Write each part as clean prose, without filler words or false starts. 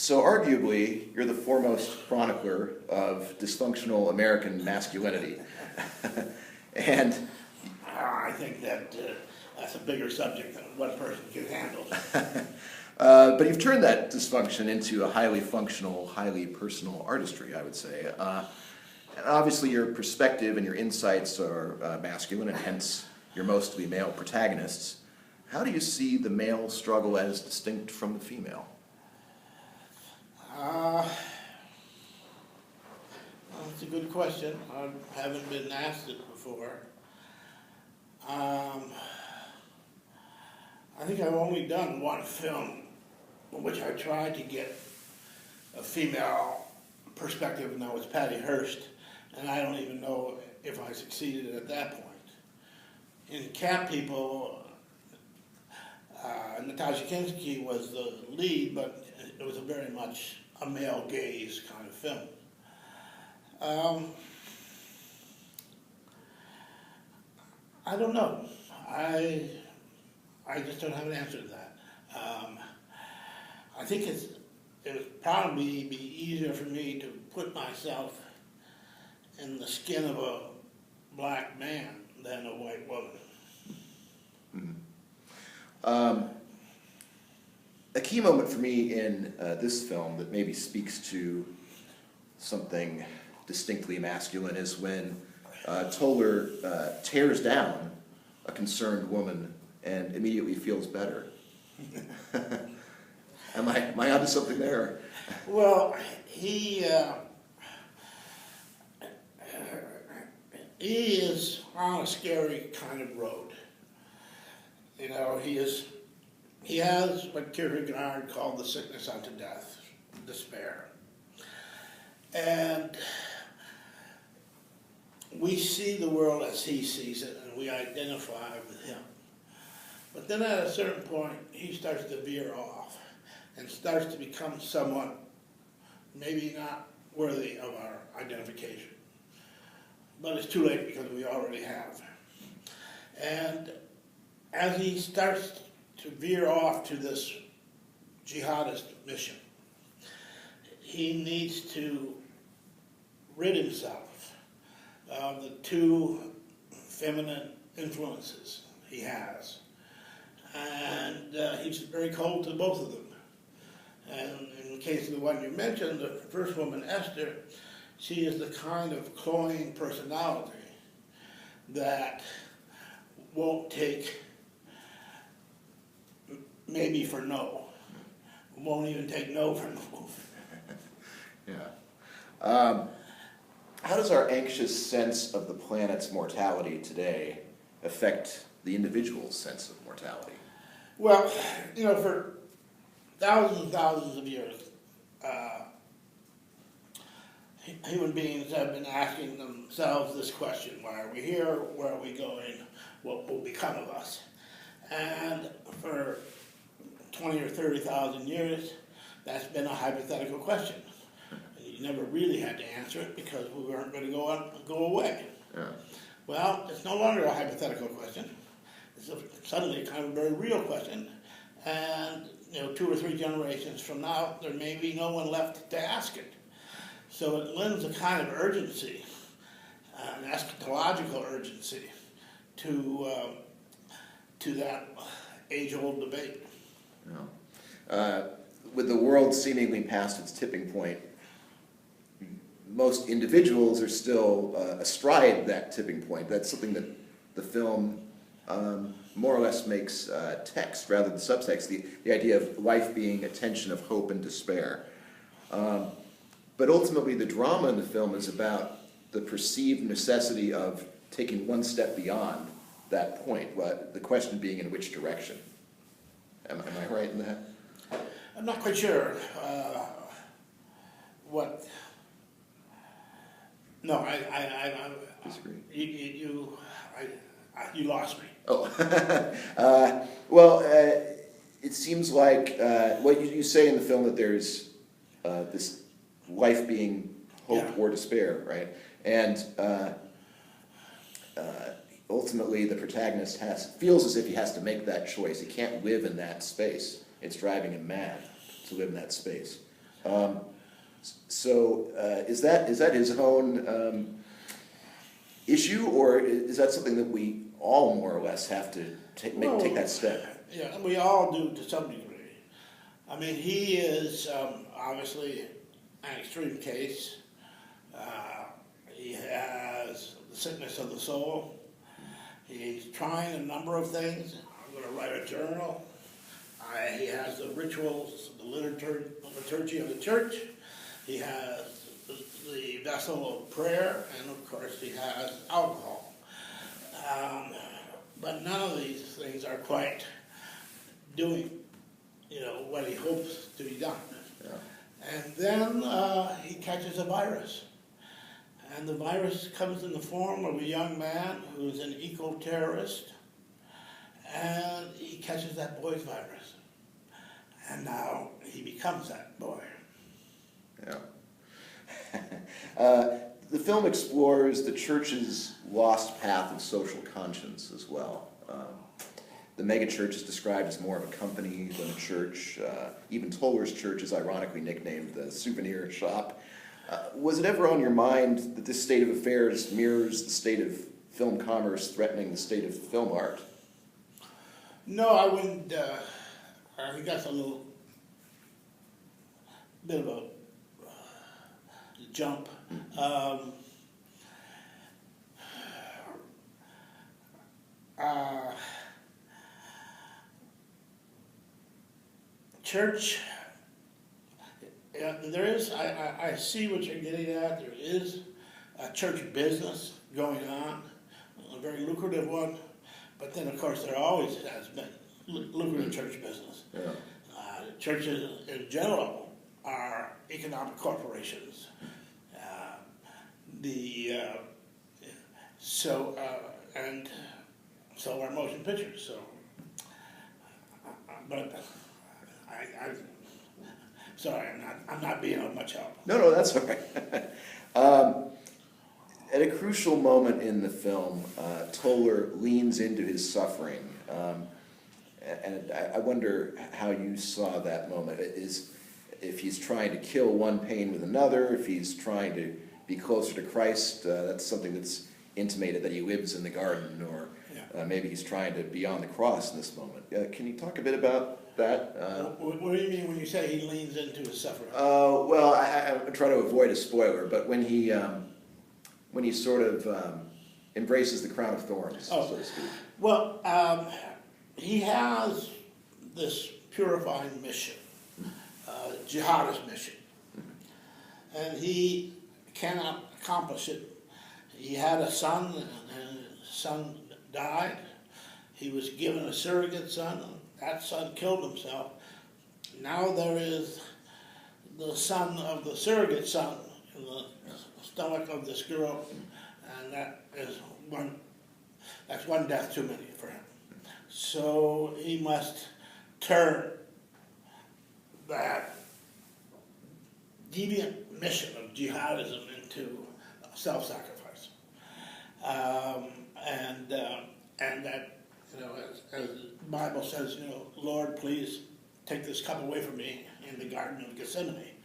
So arguably, you're the foremost chronicler of dysfunctional American masculinity. And I think that that's a bigger subject than one person can handle. but you've turned that dysfunction into a highly functional, highly personal artistry, I would say. And obviously your perspective and your insights are masculine, and hence your mostly male protagonists. How do you see the male struggle as distinct from the female? That's a good question. I haven't been asked it before. I think I've only done one film in which I tried to get a female perspective, and that was Patty Hearst, and I don't even know if I succeeded at that point. In Cat People, Natasha Kinski was the lead, but it was a very much a male gaze kind of film. I don't know. I just don't have an answer to that. I think it would probably be easier for me to put myself in the skin of a black man than a white woman. Mm-hmm. A key moment for me in this film that maybe speaks to something distinctly masculine is when Toller tears down a concerned woman and immediately feels better. Am I onto something there? Well, he is on a scary kind of road. You know, he has what Kierkegaard called the sickness unto death, despair. And we see the world as he sees it, and we identify with him. But then at a certain point, he starts to veer off and starts to become somewhat maybe not worthy of our identification. But it's too late because we already have. And as he starts to veer off to this jihadist mission, he needs to rid himself of the two feminine influences he has. And he's very cold to both of them. And in the case of the one you mentioned, the first woman, Esther, she is the kind of cloying personality that won't take maybe for no. Won't even take no for no. Yeah. How does our anxious sense of the planet's mortality today affect the individual's sense of mortality? Well, you know, for thousands and thousands of years, human beings have been asking themselves this question: why are we here? Where are we going? What will become of us? And for 20 or 30,000 years, that's been a hypothetical question. You never really had to answer it because we weren't going to go away. Yeah. Well, it's no longer a hypothetical question. It's suddenly kind of a very real question. And 2 or 3 generations from now, there may be no one left to ask it. So it lends a kind of urgency, an eschatological urgency, to that age-old debate. Yeah. With the world seemingly past its tipping point, most individuals are still astride that tipping point. That's something that the film more or less makes text rather than subtext, the idea of life being a tension of hope and despair. But ultimately the drama in the film is about the perceived necessity of taking one step beyond that point, the question being in which direction. Am I right in that? I'm not quite sure what... No, I Disagree. You lost me. Oh, well, it seems like what you say in the film that there's this life being hope or despair, right? And ultimately, the protagonist feels as if he has to make that choice. He can't live in that space. It's driving him mad to live in that space. Is that his own issue, or is that something that we all more or less have to take that step? Yeah, we all do to some degree. I mean, he is obviously an extreme case. He has the sickness of the soul. He's trying a number of things. I'm going to write a journal. He has the rituals, the liturgy of the church. He has the vessel of prayer, and of course he has alcohol. But none of these things are quite doing, what he hopes to be done. Yeah. And then he catches a virus. And the virus comes in the form of a young man who's an eco-terrorist, and he catches that boy's virus. And now he becomes that boy. Yeah. The film explores the church's lost path of social conscience as well. The megachurch is described as more of a company than a church. Even Toller's church is ironically nicknamed the Souvenir Shop. Was it ever on your mind that this state of affairs mirrors the state of film commerce threatening the state of film art? No, I wouldn't. I think that's a little bit of a jump. Church, there is, I see what you're getting at. There is a church business going on, a very lucrative one, but then of course there always has been lucrative church business. Yeah. Churches in general are economic corporations. And so are motion pictures. So, but sorry, I'm not being of much help. No, that's all right. At a crucial moment in the film, Toller leans into his suffering, and I wonder how you saw that moment. If he's trying to kill one pain with another, if he's trying to be closer to Christ, that's something that's intimated that he lives in the garden, or maybe he's trying to be on the cross in this moment. Can you talk a bit about that? What do you mean when you say he leans into his suffering? Well, I try to avoid a spoiler, but when he sort of embraces the crown of thorns, so to speak. Well, he has this purifying mission, jihadist mission, and he cannot accomplish it. He had a son, and his son died. He was given a surrogate son. That son killed himself. Now there is the son of the surrogate son in the stomach of this girl, and that's one death too many for him. So he must turn that deviant mission of jihadism into self-sacrifice. And that, as the Bible says, Lord, please take this cup away from me in the Garden of Gethsemane.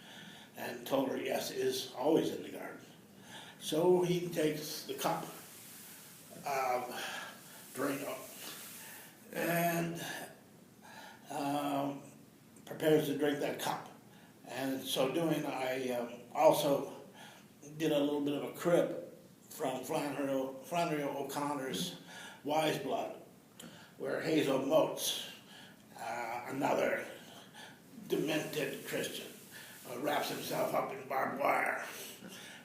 And told her, yes, is always in the garden. So he takes the cup of Drano and prepares to drink that cup. And so doing, I also did a little bit of a crib from Flannery O'Connor's Wise Blood, where Hazel Motes, another demented Christian, wraps himself up in barbed wire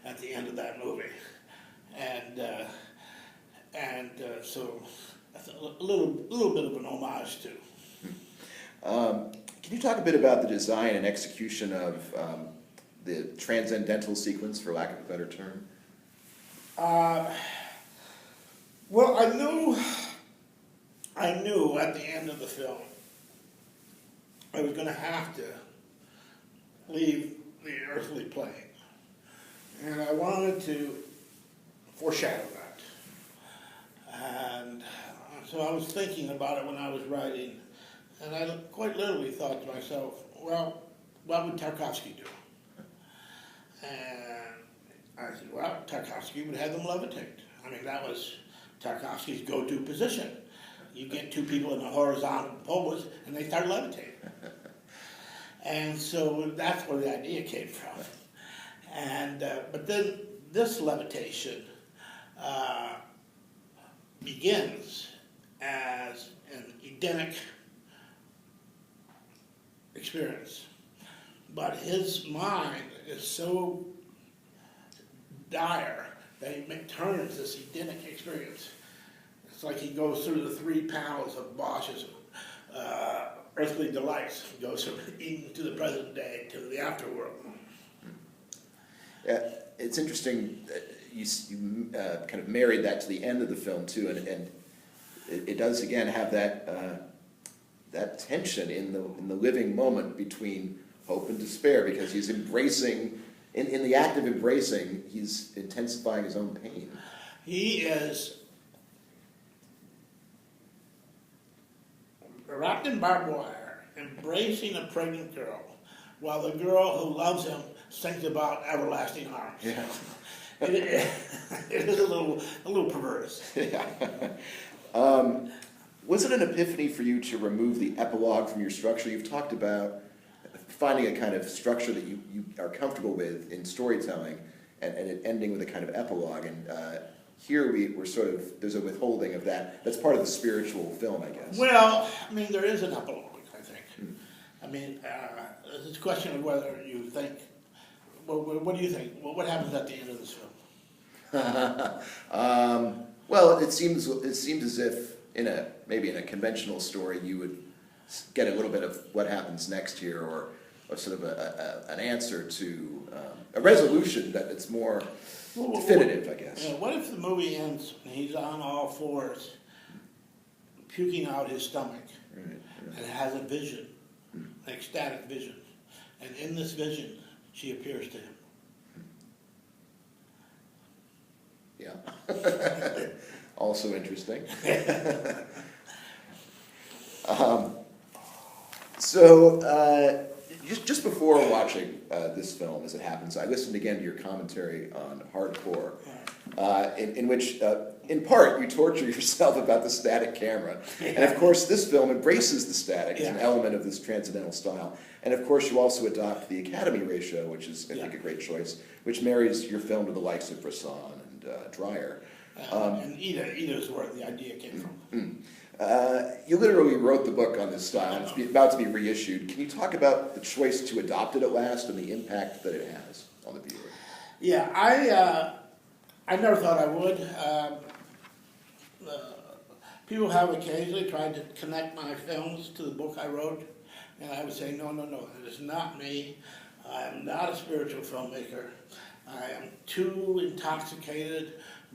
at the end of that movie. So that's a little bit of an homage too. Can you talk a bit about the design and execution of the transcendental sequence, for lack of a better term? Well, I knew at the end of the film I was going to have to leave the earthly plane. And I wanted to foreshadow that. And so I was thinking about it when I was writing, and I quite literally thought to myself, well, what would Tarkovsky do? And I said, well, Tarkovsky would have them levitate. I mean, that was Tarkovsky's go-to position. You get two people in a horizontal pose, and they start levitating. And so that's where the idea came from. And but then this levitation begins as an Edenic experience. But his mind is so dire that he turns this Edenic experience. It's like he goes through the 3 panels of Bosch's Earthly Delights. He goes from Eden to the present day to the afterworld. Yeah, it's interesting that you kind of married that to the end of the film too, and it does again have that tension in the living moment between hope and despair, because he's embracing, in the act of embracing, he's intensifying his own pain. He is wrapped in barbed wire, embracing a pregnant girl, while the girl who loves him thinks about everlasting arms. Yeah. It is a little perverse. Yeah. Was it an epiphany for you to remove the epilogue from your structure? You've talked about finding a kind of structure that you are comfortable with in storytelling, and it ending with a kind of epilogue. And here we're sort of, there's a withholding of that. That's part of the spiritual film, I guess. Well, I mean, there is an epilogue, I think. I mean, it's a question of whether you think, what do you think? What happens at the end of this film? Well, it seems as if maybe in a conventional story you would get a little bit of what happens next here, or sort of an answer to a resolution that it's more definitive, I guess. Yeah, what if the movie ends and he's on all fours, puking out his stomach, and has a vision, an ecstatic vision, and in this vision she appears to him? Yeah. Also interesting. So, just before watching this film, as it happens, I listened again to your commentary on Hardcore, in which, in part, you torture yourself about the static camera. And of course, this film embraces the static as an element of this transcendental style. And of course, you also adopt the Academy ratio, which is, I think, a great choice, which marries your film to the likes of Bresson and Dreyer. And Ida is where the idea came from. You literally wrote the book on this style, and it's about to be reissued. Can you talk about the choice to adopt it at last and the impact that it has on the viewer? Yeah, I never thought I would. People have occasionally tried to connect my films to the book I wrote, and I would say, no, it is not me. I am not a spiritual filmmaker. I am too intoxicated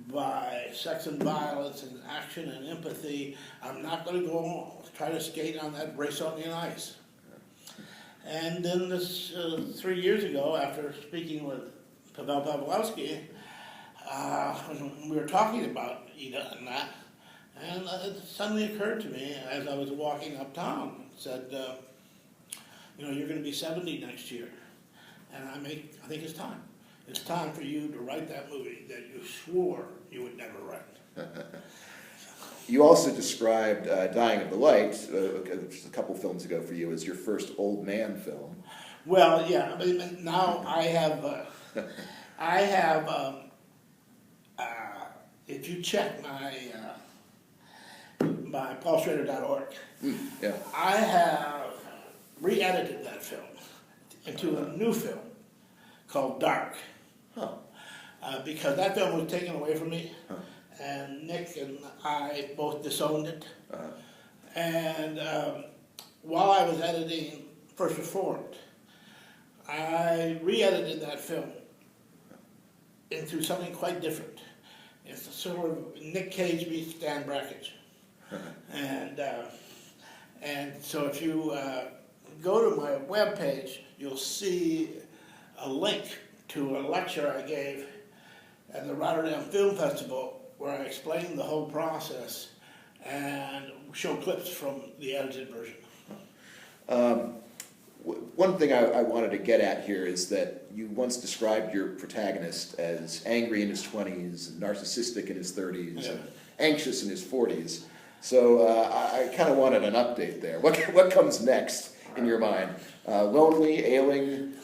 by sex and violence and action and empathy. I'm not going to go try to skate on that Bressonian ice. And then this 3 years ago, after speaking with Pavel Pavlovsky, we were talking about Ida and that, and it suddenly occurred to me as I was walking uptown, said, you're going to be 70 next year, and I think it's time. It's time for you to write that movie that you swore you would never write. You also described Dying of the Light, which is a couple films ago for you, as your first old man film. Well, yeah, but now I have, if you check my paulschrader.org, I have re-edited that film into a new film called Dark. Because that film was taken away from me, and Nick and I both disowned it. And while I was editing First Reformed, I re-edited that film into something quite different. It's a sort of Nick Cage meets Stan Brakhage. And so if you go to my webpage, you'll see a link to a lecture I gave at the Rotterdam Film Festival where I explained the whole process and show clips from the edited version. One thing I wanted to get at here is that you once described your protagonist as angry in his 20s, narcissistic in his 30s, and anxious in his 40s. So I kind of wanted an update there. What comes next in your mind? Lonely, ailing?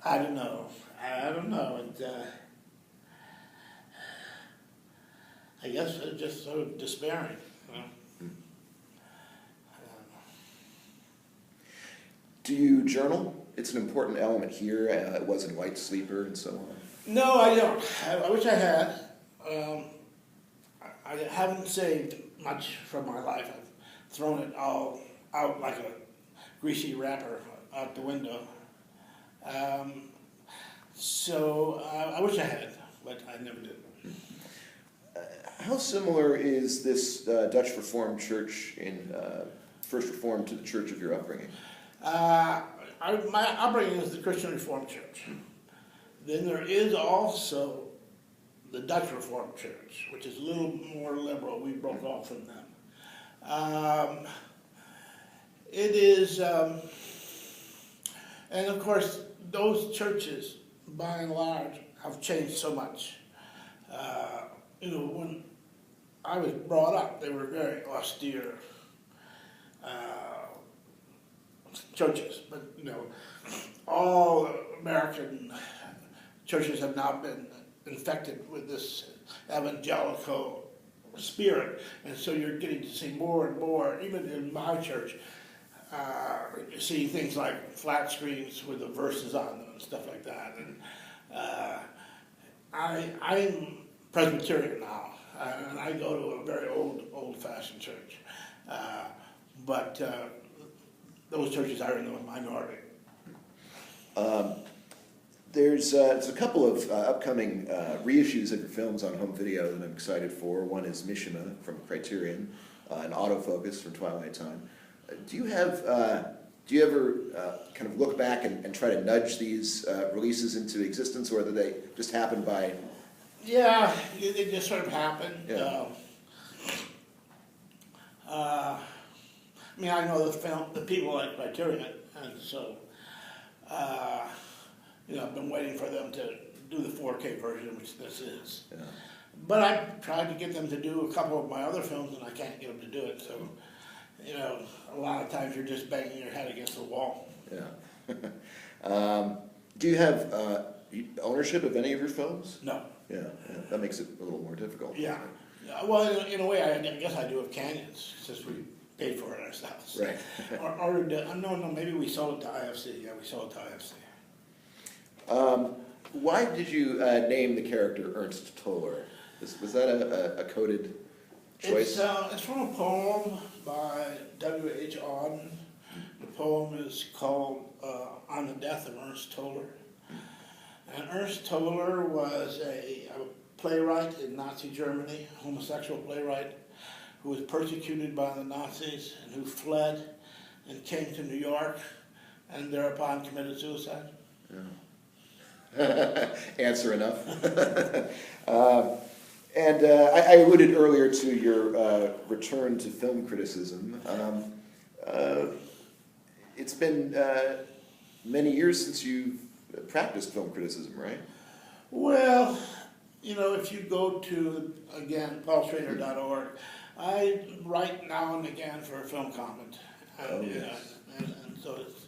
I don't know. I guess just sort of despairing. Do you journal? It's an important element here. It was in White Sleeper and so on. No, I don't. I wish I had. I haven't saved much from my life. I've thrown it all out like a greasy wrapper out the window. So I wish I had, but I never did. How similar is this Dutch Reformed church in First Reformed to the church of your upbringing? My upbringing is the Christian Reformed Church. Then there is also the Dutch Reformed Church, which is a little more liberal. We broke off from them. It is, and of course, those churches, by and large, have changed so much. When I was brought up, they were very austere churches, but all American churches have now been infected with this evangelical spirit, and so you're getting to see more and more, even in my church, you see things like flat screens with the verses on them and stuff like that. And I'm Presbyterian now, and I go to a very old-fashioned church, but those churches are in the minority. There's a couple of upcoming reissues of your films on home video that I'm excited for. One is Mishima from Criterion, and Autofocus from Twilight Time. Do you ever kind of look back and try to nudge these releases into existence, or do they just happen by? Yeah, it just sort of happened. Yeah. I know the people like Criterion, and so I've been waiting for them to do the 4K version, which this is. Yeah. But I've tried to get them to do a couple of my other films, and I can't get them to do it. So, a lot of times you're just banging your head against the wall. Yeah. Do you have ownership of any of your films? No. Yeah, that makes it a little more difficult. Yeah. Well, in a way, I guess I do with Canyons, since we paid for it ourselves. Right. No, maybe we sold it to IFC. Yeah, we sold it to IFC. Why did you name the character Ernst Toller? Was that a coded choice? It's from a poem by W.H. Auden. The poem is called On the Death of Ernst Toller. And Ernst Toller was a playwright in Nazi Germany, a homosexual playwright who was persecuted by the Nazis and who fled and came to New York and thereupon committed suicide. Yeah. Answer enough. And I alluded earlier to your return to film criticism. It's been many years since you've practiced film criticism, right? Well, if you go to, again, paulschrader.org, I write now and again for a film comment. And so it's,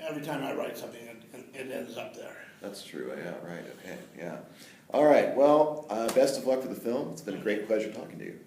every time I write something, it ends up there. That's true, yeah, right, okay, yeah. All right, well, best of luck for the film. It's been a great pleasure talking to you.